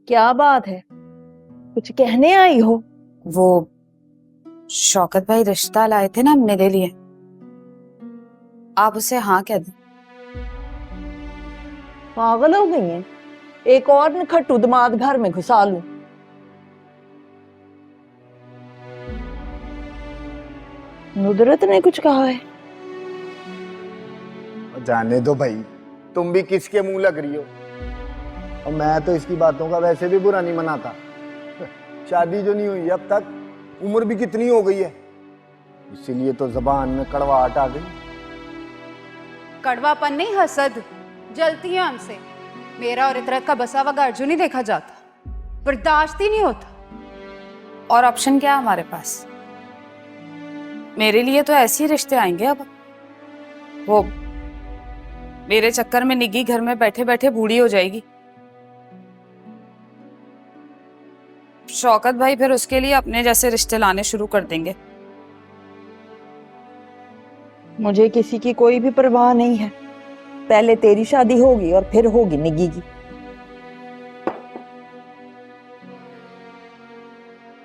क्या बात है, कुछ कहने आई हो? वो शौकत भाई रिश्ता लाए थे ना मेरे लिए, आप उसे हाँ कह दो। पागल हो गई हैं? एक और नखट्टू दामाद घर में घुसा लूं? नुदरत ने कुछ कहा है? जाने दो भाई, तुम भी किसके मुंह लग रही हो। और मैं तो इसकी बातों का वैसे भी बुरा नहीं मनाता। शादी जो नहीं हुई अब तक, उम्र भी कितनी हो गई है, इसीलिए तो जबान में कड़वाहट आ गई। कड़वापन नहीं, हसद जलती है हमसे। मेरा और इतरत का बसा हुआ अर्जुन ही देखा जाता, बर्दाश्त ही नहीं होता। और ऑप्शन क्या है हमारे पास? मेरे लिए तो ऐसे ही रिश्ते आएंगे अब। वो मेरे चक्कर में निगी घर में बैठे बैठे बूढ़ी हो जाएगी। शौकत भाई फिर उसके लिए अपने जैसे रिश्ते लाने शुरू कर देंगे। मुझे किसी की कोई भी परवाह नहीं है। पहले तेरी शादी होगी और फिर होगी निगी की।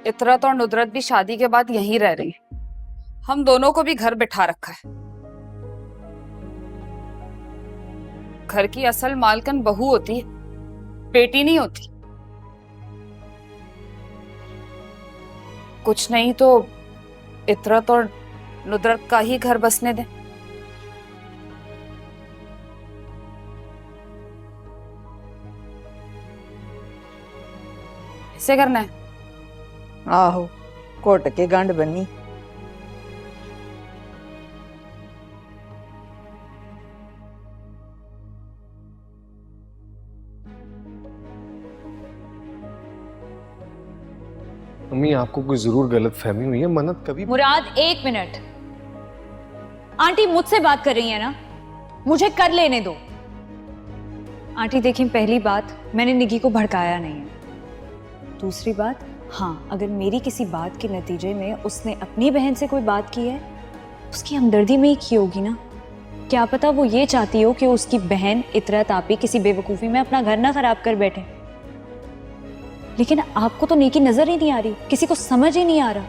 इतरत और नुदरत भी शादी के बाद यहीं रह रही है। हम दोनों को भी घर बिठा रखा है। घर की असल मालकन बहू होती है, बेटी नहीं होती। कुछ नहीं तो इतरत और नुदरत का ही घर बसने दें। ऐसे करना है। आहो, कोट के गंढ बनी। मम्मी, आपको कोई जरूर गलतफहमी हुई है। मन्नत कभी मुराद, 1 मिनट। आंटी मुझसे बात कर रही है ना, मुझे कर लेने दो। आंटी देखिए, पहली बात, मैंने निगी को भड़काया नहीं है। दूसरी बात, हाँ, अगर मेरी किसी बात के नतीजे में उसने अपनी बहन से कोई बात की है, उसकी हमदर्दी में ही की होगी ना। क्या पता वो ये चाहती हो कि उसकी बहन इतरत आपी किसी बेवकूफ़ी में अपना घर ना खराब कर बैठे। लेकिन आपको तो नेकी नजर ही नहीं आ रही, किसी को समझ ही नहीं आ रहा।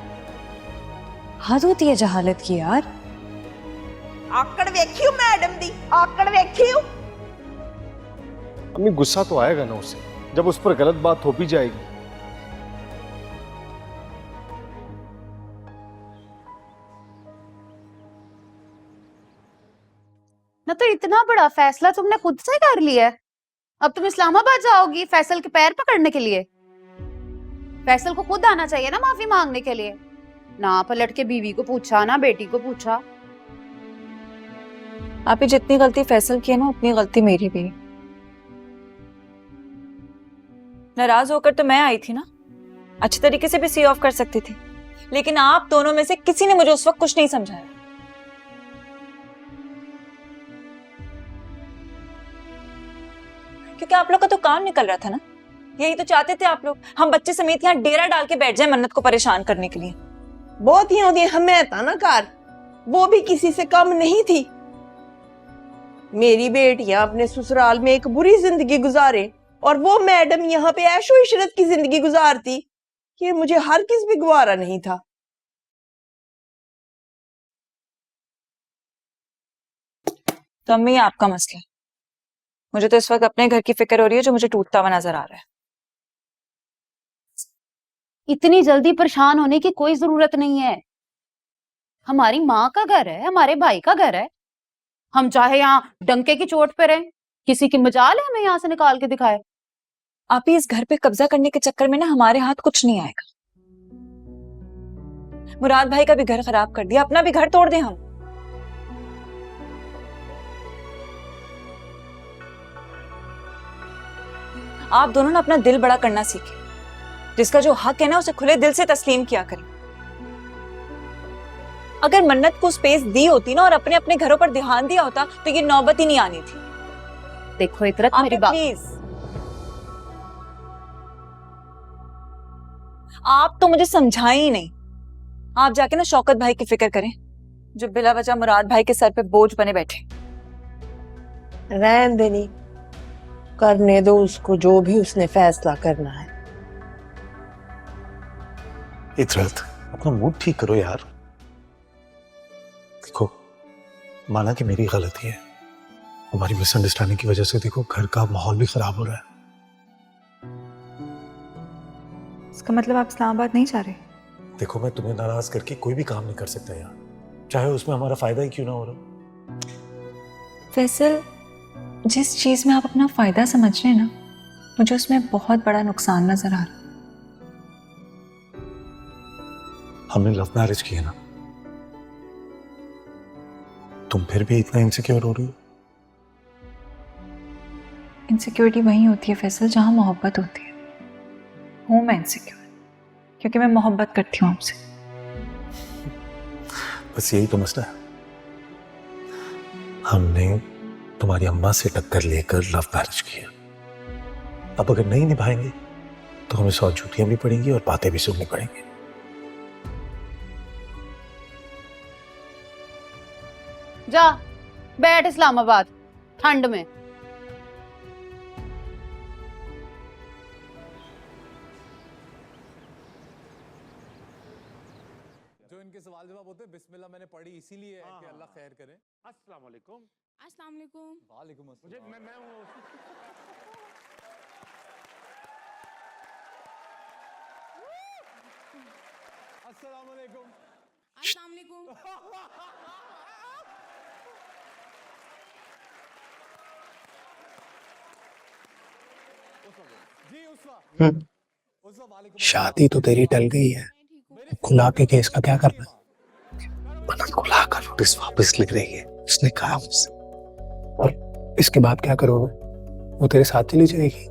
हद होती है जहालत की यार। आकड़ वेखी हूं मैडम दी, आकड़ वेखी हूं। मम्मी, गुस्सा तो आएगा ना उसे, जब उस पर गलत बात हो भी जाएगी। ना तो इतना बड़ा फैसला तुमने खुद से कर लिया है। अब तुम इस्लामाबाद जाओगी फैसल के पैर पकड़ने के लिए? फैसल को खुद आना चाहिए ना माफी मांगने के लिए। ना पलट के बीवी को पूछा, ना बेटी को पूछा। आप ही जितनी गलती फैसल की है ना, उतनी गलती मेरी भी। नाराज होकर तो मैं आई थी ना, अच्छे तरीके से भी सी ऑफ कर सकती थी, लेकिन आप दोनों में से किसी ने मुझे उस वक्त कुछ नहीं समझाया। क्योंकि आप लोग का तो काम निकल रहा था ना। यही तो चाहते थे आप लोग, हम बच्चे समेत यहाँ डेरा डाल के बैठ जाए मन्नत को परेशान करने के लिए। बहुत ही होती हमें था ना कार, वो भी किसी से कम नहीं थी। मेरी बेटियां अपने ससुराल में एक बुरी जिंदगी गुजारे और वो मैडम यहाँ पे ऐशो इशरत की जिंदगी गुजारती, ये मुझे हर किस भी गवारा नहीं था। तो अम्मी, आपका मसला है। मुझे तो इस वक्त अपने घर की फिक्र हो रही है जो मुझे टूटता हुआ नजर आ रहा है। इतनी जल्दी परेशान होने की कोई जरूरत नहीं है। हमारी माँ का घर है, हमारे भाई का घर है। हम चाहे यहाँ डंके की चोट पे रहें, किसी की मजाल है हमें यहाँ से निकाल के दिखाए। आप ही इस घर पे कब्जा करने के चक्कर में ना हमारे हाथ कुछ नहीं आएगा। मुराद भाई का भी घर खराब कर दिया, अपना भी घर तोड़ दें हम। आप दोनों ने अपना दिल बड़ा करना सीखे। जिसका जो हक है ना, उसे खुले दिल से तस्लीम किया करें। अगर मन्नत को स्पेस दी होती ना और अपने अपने घरों पर ध्यान दिया होता तो ये नौबत ही नहीं आनी थी। देखो इतरत, मेरी बात प्लीज, आप तो मुझे समझाए ही नहीं। आप जाके ना शौकत भाई की फिक्र करें, जो बिला वजह मुराद भाई के सर पे बोझ बने बैठे। रहन देनी, करने दो उसको जो भी उसने फैसला करना है। इतरत, अपना मूड ठीक करो यार। देखो, माना कि मेरी गलती है, हमारी मिसअंडरस्टैंडिंग की वजह से देखो घर का माहौल भी खराब हो रहा है। इसका मतलब आप इस्लामाबाद नहीं जा रहे? देखो, मैं तुम्हें नाराज करके कोई भी काम नहीं कर सकता यार, चाहे उसमें हमारा फायदा ही क्यों ना हो रहा। फैसल, जिस चीज में आप अपना फायदा समझ रहे हैं ना, मुझे उसमें बहुत बड़ा नुकसान नजर आ रहा है। हमने लव मैरिज किया ना, तुम फिर भी इतना इनसिक्योर हो रही हो। इनसिक्योरिटी वहीं होती है फैसल जहां मोहब्बत होती है। हूं मैं इनसिक्योर क्योंकि मैं मोहब्बत करती हूँ आपसे। बस यही तो मसला है, हमने तुम्हारी अम्मा से टक्कर लेकर लव मैरिज किया। अब अगर नहीं निभाएंगे तो हमें 100 झूठियां भी पड़ेंगी और बातें भी सुननी पड़ेंगी। जा बैठ इस्लामाबाद ठंड में। जो इनके सवाल जवाब होते हैं बिस्मिल्लाह मैंने पढ़ी इसीलिए है कि अल्लाह खैर करे। अस्सलाम वालेकुम। अस्सलाम वालेकुम। वालेकुम अस्सलाम। मैं हूँ। अस्सलाम वालेकुम। अस्सलाम वालेकुम। जी उसवा वालेकुम। शादी तो तेरी टल गई है, खुला के केस का क्या करना है? मनन खुला का नोटिस वापस लिख रही है, उसने कहा मुझसे। और इसके बाद क्या करोगे? वो तेरे साथ चली जाएगी,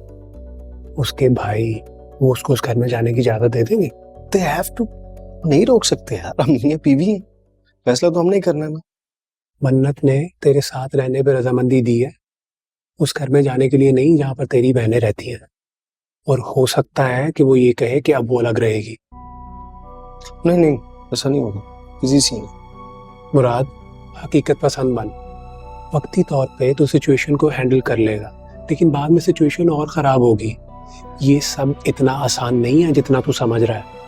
उसके भाई वो उसको उस घर में जाने की इजाजत दे देंगे? दे हैव टू, नहीं रोक सकते यार, हम ये बीवी हैं, फैसला तो हमने ही करना है ना। मन्नत ने तेरे साथ रहने पे रजामंदी दी है, उस घर में जाने के लिए नहीं जहां पर तेरी बहनें रहती हैं। और हो सकता है कि वो ये कहे कि अब वो अलग रहेगी। नहीं नहीं, ऐसा नहीं होगा किसी सीन। मुराद, हकीकत पसंद बन। वक्ती तौर पे तो सिचुएशन को हैंडल कर लेगा, लेकिन बाद में सिचुएशन और खराब होगी। ये सब इतना आसान नहीं है जितना तू समझ रहा है।